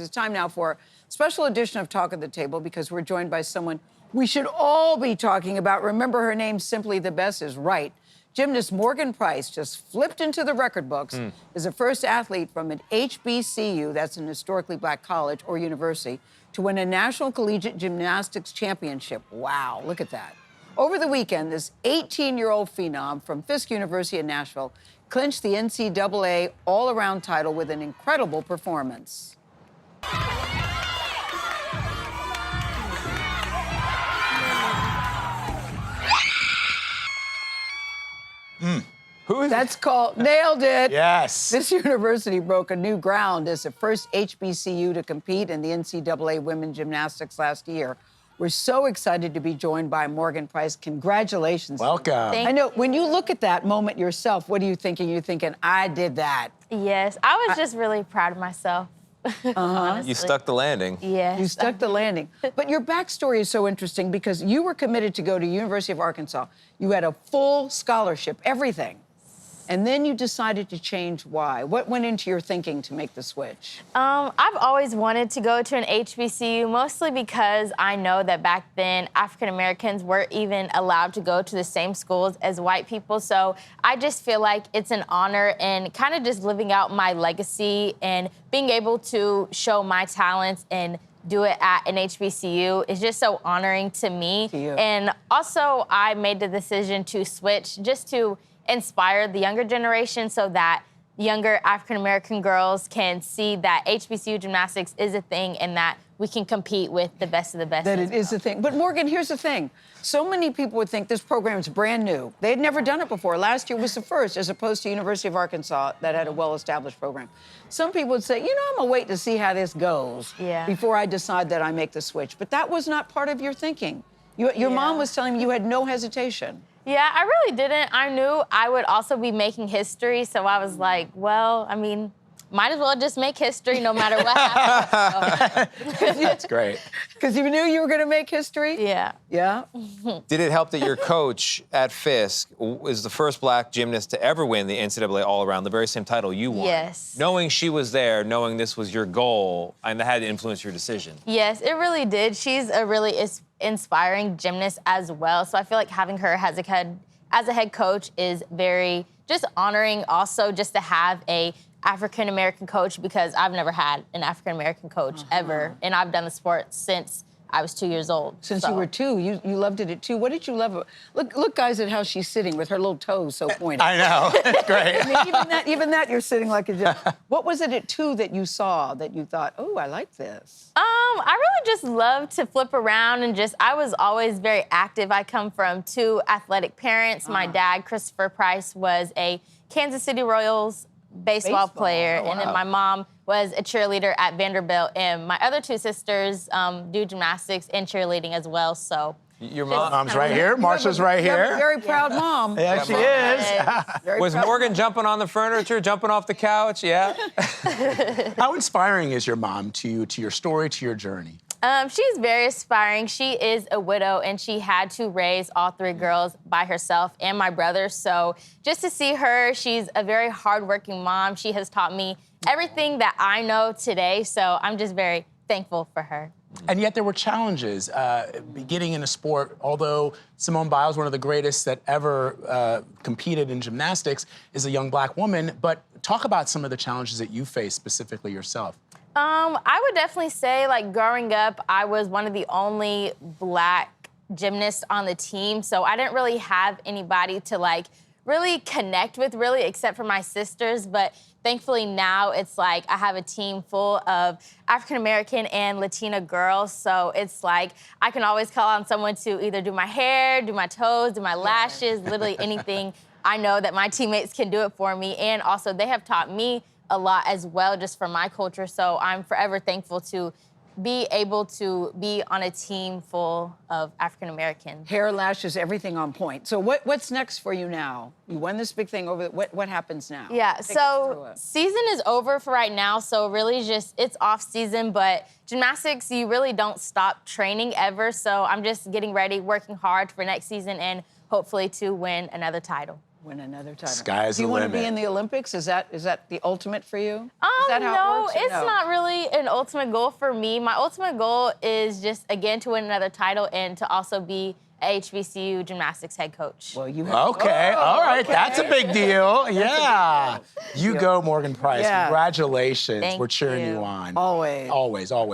It's time now for a special edition of Talk at the Table because we're joined by someone we should all be talking about. Remember, her name, Simply the Best, is right. Gymnast Morgan Price just flipped into the record books as the first athlete from an HBCU, that's an historically black college or university, to win a national collegiate gymnastics championship. Wow, look at that. Over the weekend, this 18-year-old phenom from Fisk University in Nashville clinched the NCAA all-around title with an incredible performance. Who is That's called, nailed it. Yes. This university broke a new ground as the first HBCU to compete in the NCAA women's gymnastics last year. We're so excited to be joined by Morgan Price. Congratulations. Welcome. I know, when you look at that moment yourself, what are you thinking? You're thinking, I did that. Yes, I was just really proud of myself. Honestly. You stuck the landing. Yes. You stuck the landing. But your backstory is so interesting because you were committed to go to University of Arkansas. You had a full scholarship, everything. And then you decided to change. Why? What went into your thinking to make the switch? I've always wanted to go to an HBCU, mostly because I know that back then African Americans weren't even allowed to go to the same schools as white people. So I just feel like it's an honor and kind of just living out my legacy and being able to show my talents and do it at an HBCU is just so honoring to me. To you. And also I made the decision to switch just to inspire the younger generation so that younger African-American girls can see that HBCU gymnastics is a thing and that we can compete with the best of the best. That it is a thing. But Morgan, here's the thing. So many people would think this program is brand new. They had never done it before. Last year was the first, as opposed to University of Arkansas that had a well-established program. Some people would say, you know, I'm gonna wait to see how this goes before I decide that I make the switch. But that was not part of your thinking. Your mom was telling me you had no hesitation. Yeah, I really didn't. I knew I would also be making history, so I was like, well, I mean, might as well just make history no matter what happens. That's great. Because you knew you were going to make history? Yeah. Yeah? Did it help that your coach at Fisk is the first black gymnast to ever win the NCAA all-around, the very same title you won? Yes. Knowing she was there, knowing this was your goal, and that had to influence your decision. Yes, it really did. She's a really inspiring gymnast as well. So I feel like having her as a head coach is very just honoring. Also, just to have a African-American coach, because I've never had an African-American coach ever. And I've done the sport since I was 2 years old. Since you were 2, you loved it at 2. What did you love? Look, guys, at how she's sitting with her little toes so pointed. I know. It's great. I mean, even that, you're sitting like a gym. What was it at 2 that you saw that you thought, oh, I like this? I really just love to flip around and I was always very active. I come from 2 athletic parents. My dad, Christopher Price, was a Kansas City Royals baseball player. Oh, wow. And then my mom was a cheerleader at Vanderbilt. And my other 2 sisters do gymnastics and cheerleading as well, so. Your mom's right here. Marsha's right You have here. a very proud mom. Yeah, she is. Was Morgan jumping on the furniture, jumping off the couch? Yeah. How inspiring is your mom to you, to your story, to your journey? She's very inspiring. She is a widow, and she had to raise all 3 girls by herself and my brother. So just to see her, she's a very hardworking mom. She has taught me everything that I know today. So I'm just very thankful for her. And yet there were challenges beginning in a sport. Although Simone Biles, one of the greatest that ever competed in gymnastics, is a young black woman. But talk about some of the challenges that you faced specifically yourself. I would definitely say, like, growing up, I was one of the only black gymnasts on the team, so I didn't really have anybody to, like, really connect with, really, except for my sisters. But thankfully now it's like I have a team full of African-American and Latina girls, so it's like I can always call on someone to either do my hair, do my toes, do my lashes, literally anything. I know that my teammates can do it for me, and also they have taught me a lot as well, just from my culture. So I'm forever thankful to be able to be on a team full of African Americans. Hair, lashes, everything on point. So what's next for you now? You won this big thing over. What happens now? Yeah, so season is over for right now. So really just, it's off season, but gymnastics, you really don't stop training ever. So I'm just getting ready, working hard for next season and hopefully to win another title. Win another title. Sky's Do you the want to be limit. in the Olympics? Is that the ultimate for you? Is that how No, it works, or it's not really an ultimate goal for me. My ultimate goal is just, again, to win another title and to also be a HBCU gymnastics head coach. Well, you have Okay, all right, okay. that's a big deal. Yeah. You go, Morgan Price. Yeah. Congratulations. Thank We're cheering you. you on. Always. Always, always.